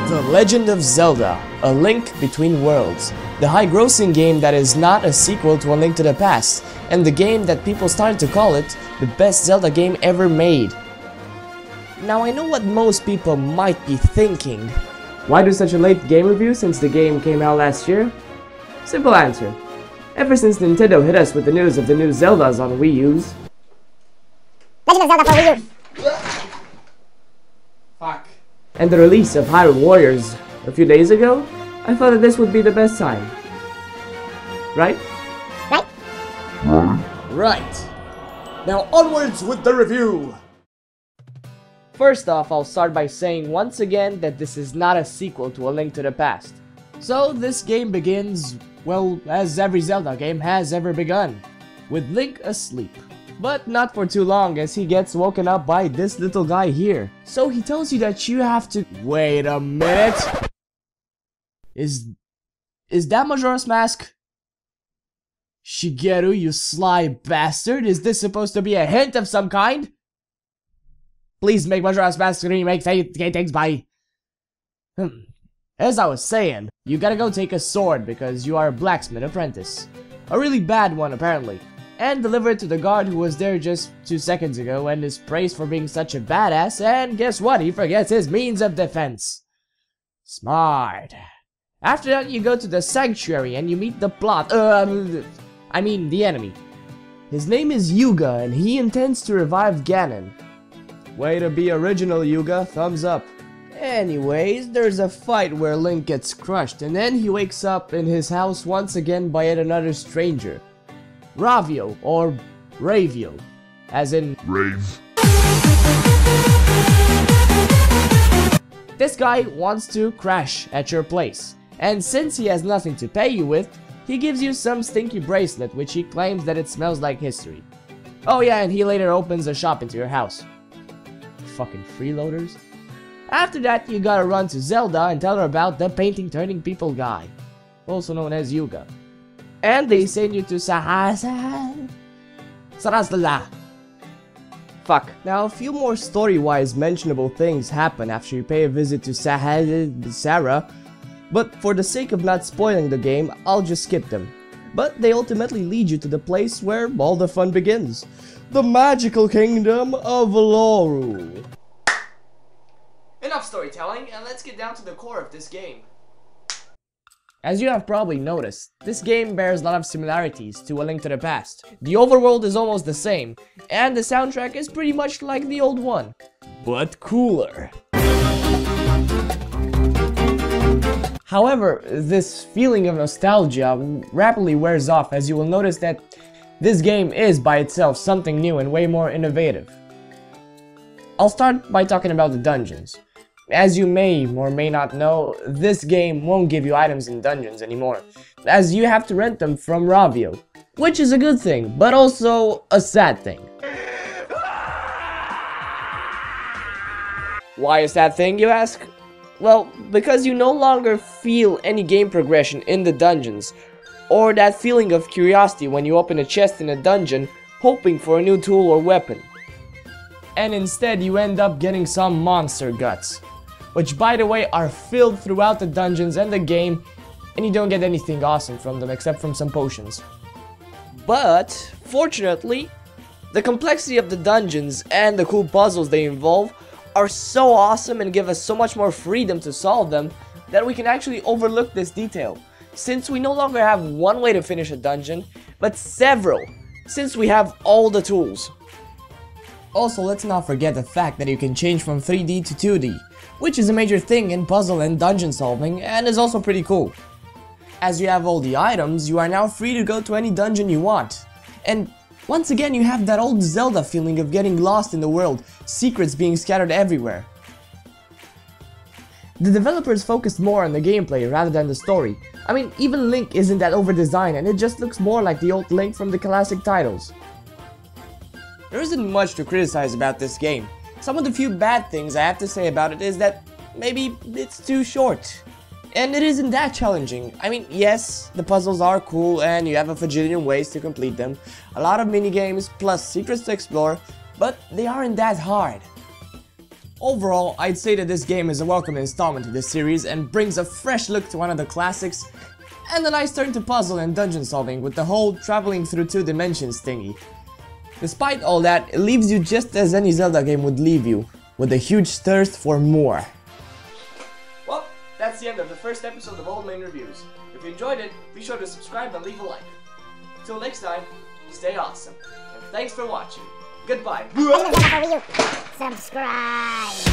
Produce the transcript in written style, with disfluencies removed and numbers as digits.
The Legend of Zelda, A Link Between Worlds. The high-grossing game that is not a sequel to A Link to the Past, and the game that people started to call it the best Zelda game ever made. Now I know what most people might be thinking. Why do such a late game review since the game came out last year? Simple answer. Ever since Nintendo hit us with the news of the new Zeldas on Wii U's. Legend of Zelda for Wii U. Fuck. And the release of Hyrule Warriors a few days ago, I thought that this would be the best time. Right? Right. Now onwards with the review! First off, I'll start by saying once again that this is not a sequel to A Link to the Past. So this game begins, well, as every Zelda game has ever begun, with Link asleep. But not for too long, as he gets woken up by this little guy here. So he tells you that you have to— Wait a minute! Is that Majora's Mask? Shigeru, you sly bastard, is this supposed to be a hint of some kind? Please make Majora's Mask remake things by— As I was saying, you gotta go take a sword because you are a blacksmith apprentice. A really bad one apparently. And deliver it to the guard who was there just 2 seconds ago and is praised for being such a badass, and guess what? He forgets his means of defense. Smart. After that, you go to the sanctuary and you meet the the enemy. His name is Yuga and he intends to revive Ganon. Way to be original, Yuga. Thumbs up. Anyways, there's a fight where Link gets crushed and then he wakes up in his house once again by yet another stranger. Ravio, or Ravio, as in Rave. This guy wants to crash at your place, and since he has nothing to pay you with, he gives you some stinky bracelet which he claims that it smells like history. Oh yeah, and he later opens a shop into your house. Fucking freeloaders. After that, you gotta run to Zelda and tell her about the painting turning people guy, also known as Yuga. And they send you to Sarasala. Fuck. Now a few more story-wise mentionable things happen after you pay a visit to Sarah, but for the sake of not spoiling the game, I'll just skip them. But they ultimately lead you to the place where all the fun begins. The magical kingdom of Loru. Enough storytelling, and let's get down to the core of this game. As you have probably noticed, this game bears a lot of similarities to A Link to the Past. The overworld is almost the same, and the soundtrack is pretty much like the old one, but cooler. However, this feeling of nostalgia rapidly wears off as you will notice that this game is by itself something new and way more innovative. I'll start by talking about the dungeons. As you may or may not know, this game won't give you items in dungeons anymore, as you have to rent them from Ravio, which is a good thing, but also a sad thing. Why a sad thing, you ask? Well, because you no longer feel any game progression in the dungeons, or that feeling of curiosity when you open a chest in a dungeon, hoping for a new tool or weapon. And instead you end up getting some monster guts, which by the way are filled throughout the dungeons and the game, and you don't get anything awesome from them except from some potions. But, fortunately, the complexity of the dungeons and the cool puzzles they involve are so awesome and give us so much more freedom to solve them that we can actually overlook this detail, since we no longer have one way to finish a dungeon, but several, since we have all the tools. Also, let's not forget the fact that you can change from 3D to 2D, which is a major thing in puzzle and dungeon solving, and is also pretty cool. As you have all the items, you are now free to go to any dungeon you want. And once again, you have that old Zelda feeling of getting lost in the world, secrets being scattered everywhere. The developers focused more on the gameplay rather than the story. I mean, even Link isn't that over-designed, and it just looks more like the old Link from the classic titles. There isn't much to criticize about this game. Some of the few bad things I have to say about it is that maybe it's too short. And it isn't that challenging. I mean, yes, the puzzles are cool and you have a fajillion ways to complete them. A lot of minigames plus secrets to explore, but they aren't that hard. Overall, I'd say that this game is a welcome installment to the series and brings a fresh look to one of the classics, and a nice turn to puzzle and dungeon solving with the whole traveling through 2 dimensions thingy. Despite all that, it leaves you just as any Zelda game would leave you, with a huge thirst for more. Well, that's the end of the first episode of Oldmane Reviews. If you enjoyed it, be sure to subscribe and leave a like. Till next time, stay awesome, and thanks for watching. Goodbye. Legend of Zelda for Wii U. Subscribe.